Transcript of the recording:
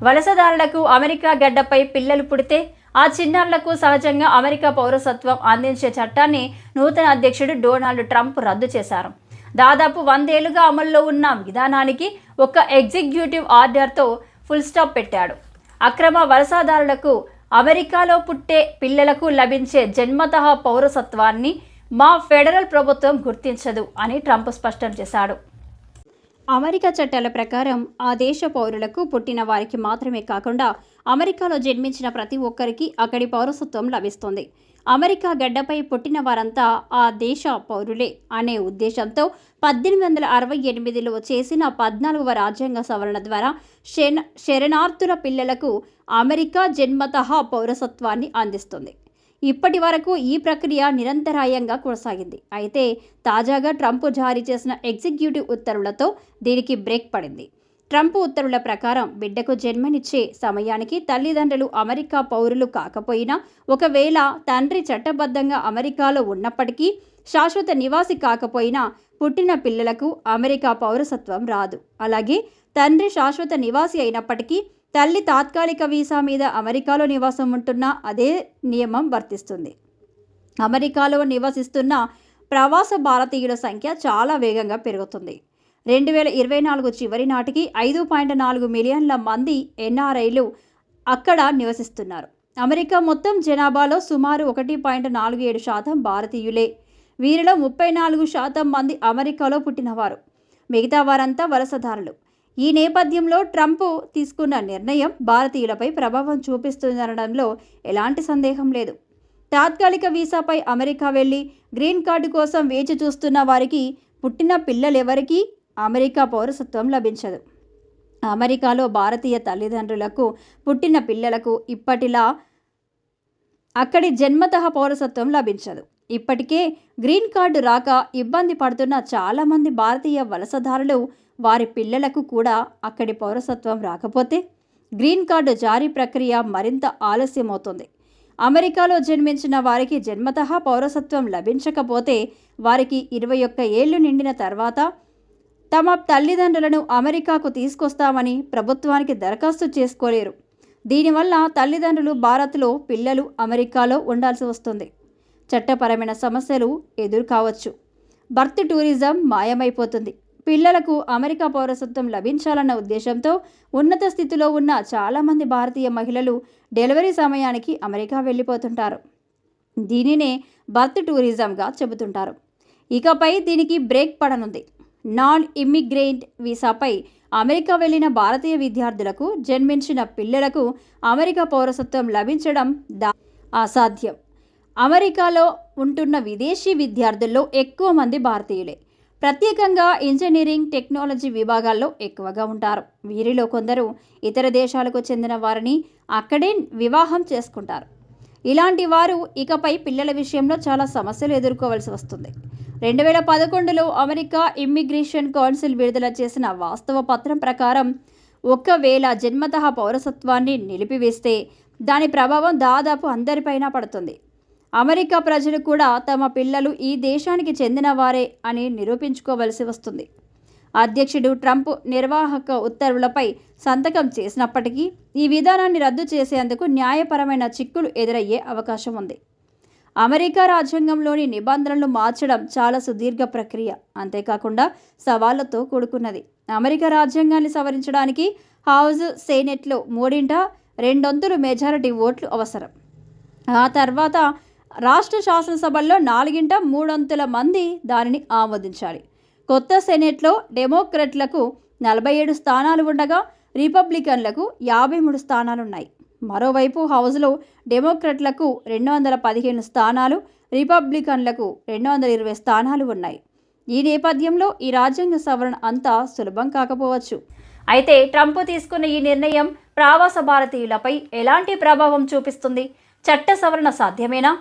వలసదారులకు America గడ్డపై పిల్లలు పుడితే ఆ చిన్నారులకు సహజంగా అమెరికా పౌరసత్వం అందించే చట్టాన్ని నూతన అధ్యక్షుడు డొనాల్డ్ ట్రంప్ రద్దు చేశారు. దాదాపు 100 ఏళ్లుగా అమల్లో ఉన్న విధానానికి ఒక ఎగ్జిక్యూటివ్ ఆర్డర్తో ఫుల్ స్టాప్ పెట్టాడు. అక్రమ వలసదారులకు అమెరికాలో పుట్టే పిల్లలకు లభించే జన్మతః పౌరసత్వాన్ని మా ఫెడరల్ ప్రభుత్వం గుర్తించదు అని ట్రంప్ స్పష్టం చేశాడు. అమెరికా చట్టాల ప్రకారం ఆ దేశ పౌరులకు పుట్టిన వారికి మాత్రమే కాకుండా అమెరికాలో జన్మించిన ప్రతి ఒక్కరికి అక్కడి పౌరసత్వం లభిస్తుంది. అమెరికా గడ్డపై పుట్టిన వారంతా ఆ దేశ పౌరులే అనే ఉద్దేశంతో 1868లో చేసిన 14వ రాజ్యాంగ సవరణ ద్వారా శరణార్థుల పిల్లలకు అమెరికా జన్మతః పౌరసత్వాన్ని అందిస్తుంది. ఇప్పటి వరకు ఈ ప్రక్రియ నిరంతరాయంగా కొనసాగింది. అయితే తాజాగా ట్రంప్ జారీ చేసిన ఎగ్జిక్యూటివ్ ఉత్తర్వులతో దీనికి బ్రేక్ పడింది. ట్రంప్ ఉత్తర్వుల ప్రకారం బిడ్డకు జన్మనిచ్చే సమయానికి తల్లిదండ్రులు అమెరికా పౌరులు కాకపోయినా, ఒకవేళ తండ్రి చట్టబద్ధంగా అమెరికాలో ఉన్నప్పటికీ, శాశ్వత నివాసి కాకపోయినా పుట్టిన పిల్లలకు అమెరికా పౌరసత్వం రాదు. అలాగే తండ్రి శాశ్వత నివాసి అయినప్పటికీ తల్లి తాత్కాలిక వీసా మీద అమెరికాలో నివాసం ఉంటున్న అదే నియమం వర్తిస్తుంది. అమెరికాలో నివసిస్తున్న ప్రవాస భారతీయుల సంఖ్య చాలా వేగంగా పెరుగుతుంది. 2024 చివరి నాటికి 5.4 మిలియన్ల మంది ఎన్ఆర్ఐలు అక్కడ నివసిస్తున్నారు. అమెరికా మొత్తం జనాభాలో సుమారు 1.47% భారతీయులే. వీరిలో 34% మంది అమెరికాలో పుట్టినవారు. మిగతా వారంతా వలసదారులు. ఈ నేపథ్యంలో ట్రంప్ తీసుకున్న నిర్ణయం భారతీయులపై ప్రభావం చూపిస్తుందనడంలో ఎలాంటి సందేహం లేదు. తాత్కాలిక వీసాపై అమెరికా వెళ్లి గ్రీన్ కార్డు కోసం వేచి చూస్తున్న వారికి పుట్టిన పిల్లలెవరికీ అమెరికా పౌరసత్వం లభించదు. అమెరికాలో భారతీయ తల్లిదండ్రులకు పుట్టిన పిల్లలకు ఇప్పటిలా అక్కడి జన్మతః పౌరసత్వం లభించదు. ఇప్పటికే గ్రీన్ కార్డు రాక ఇబ్బంది పడుతున్న చాలామంది భారతీయ వలసదారులు వారి పిల్లలకు కూడా అక్కడి పౌరసత్వం రాకపోతే గ్రీన్ కార్డు జారీ ప్రక్రియ మరింత ఆలస్యమవుతుంది. అమెరికాలో జన్మించిన వారికి జన్మతః పౌరసత్వం లభించకపోతే వారికి 21 ఏళ్లు నిండిన తర్వాత తమ తల్లిదండ్రులను అమెరికాకు తీసుకొస్తామని ప్రభుత్వానికి దరఖాస్తు చేసుకోలేరు. దీనివల్ల తల్లిదండ్రులు భారత్లో, పిల్లలు అమెరికాలో ఉండాల్సి వస్తుంది. చట్టపరమైన సమస్యలు ఎదురు కావచ్చు. బర్త్ టూరిజం మాయమైపోతుంది. పిల్లలకు అమెరికా పౌరసత్వం లభించాలన్న ఉద్దేశంతో ఉన్నత స్థితిలో ఉన్న చాలామంది భారతీయ మహిళలు డెలివరీ సమయానికి అమెరికా వెళ్ళిపోతుంటారు. దీనినే బర్త్ టూరిజంగా చెబుతుంటారు. ఇకపై దీనికి బ్రేక్ పడనుంది. నాన్ ఇమ్మిగ్రెంట్ వీసాపై అమెరికా వెళ్లిన భారతీయ విద్యార్థులకు జన్మించిన పిల్లలకు అమెరికా పౌరసత్వం లభించడం అసాధ్యం. అమెరికాలో ఉంటున్న విదేశీ విద్యార్థుల్లో ఎక్కువ మంది భారతీయులే. ప్రత్యేకంగా ఇంజనీరింగ్, టెక్నాలజీ విభాగాల్లో ఎక్కువగా ఉంటారు. వీరిలో కొందరు ఇతర దేశాలకు చెందిన వారిని అక్కడే వివాహం చేసుకుంటారు. ఇలాంటి వారు ఇకపై పిల్లల విషయంలో చాలా సమస్యలు ఎదుర్కోవాల్సి వస్తుంది. 2011లో అమెరికా ఇమ్మిగ్రేషన్ కౌన్సిల్ విడుదల చేసిన వాస్తవ పత్రం ప్రకారం ఒకవేళ జన్మతః పౌరసత్వాన్ని నిలిపివేస్తే దాని ప్రభావం దాదాపు అందరిపైన పడుతుంది. అమెరికా ప్రజలు కూడా తమ పిల్లలు ఈ దేశానికి చెందిన వారే అని నిరూపించుకోవలసి వస్తుంది. అధ్యక్షుడు ట్రంప్ నిర్వాహక ఉత్తర్వులపై సంతకం చేసినప్పటికీ ఈ విధానాన్ని రద్దు చేసేందుకు న్యాయపరమైన చిక్కులు ఎదురయ్యే అవకాశం ఉంది. అమెరికా రాజ్యాంగంలోని నిబంధనలను మార్చడం చాలా సుదీర్ఘ ప్రక్రియ. అంతేకాకుండా సవాళ్లతో కూడుకున్నది. అమెరికా రాజ్యాంగాన్ని సవరించడానికి హౌస్, సెనెట్లో 3/2 మెజారిటీ ఓట్లు అవసరం. ఆ తర్వాత రాష్ట్ర శాసనసభల్లో 4/3 మంది దానిని ఆమోదించాలి. కొత్త సెనెట్లో డెమోక్రాట్లకు 47 స్థానాలు ఉండగా రిపబ్లికన్లకు 53 స్థానాలున్నాయి. మరోవైపు హౌస్లో డెమోక్రాట్లకు 215 స్థానాలు, రిపబ్లికన్లకు 220 స్థానాలు ఉన్నాయి. ఈ నేపథ్యంలో ఈ రాజ్యాంగ సవరణ అంతా సులభం కాకపోవచ్చు. అయితే ట్రంప్ తీసుకున్న ఈ నిర్ణయం ప్రవాస భారతీయులపై ఎలాంటి ప్రభావం చూపిస్తుంది? చట్ట సవరణ సాధ్యమేనా?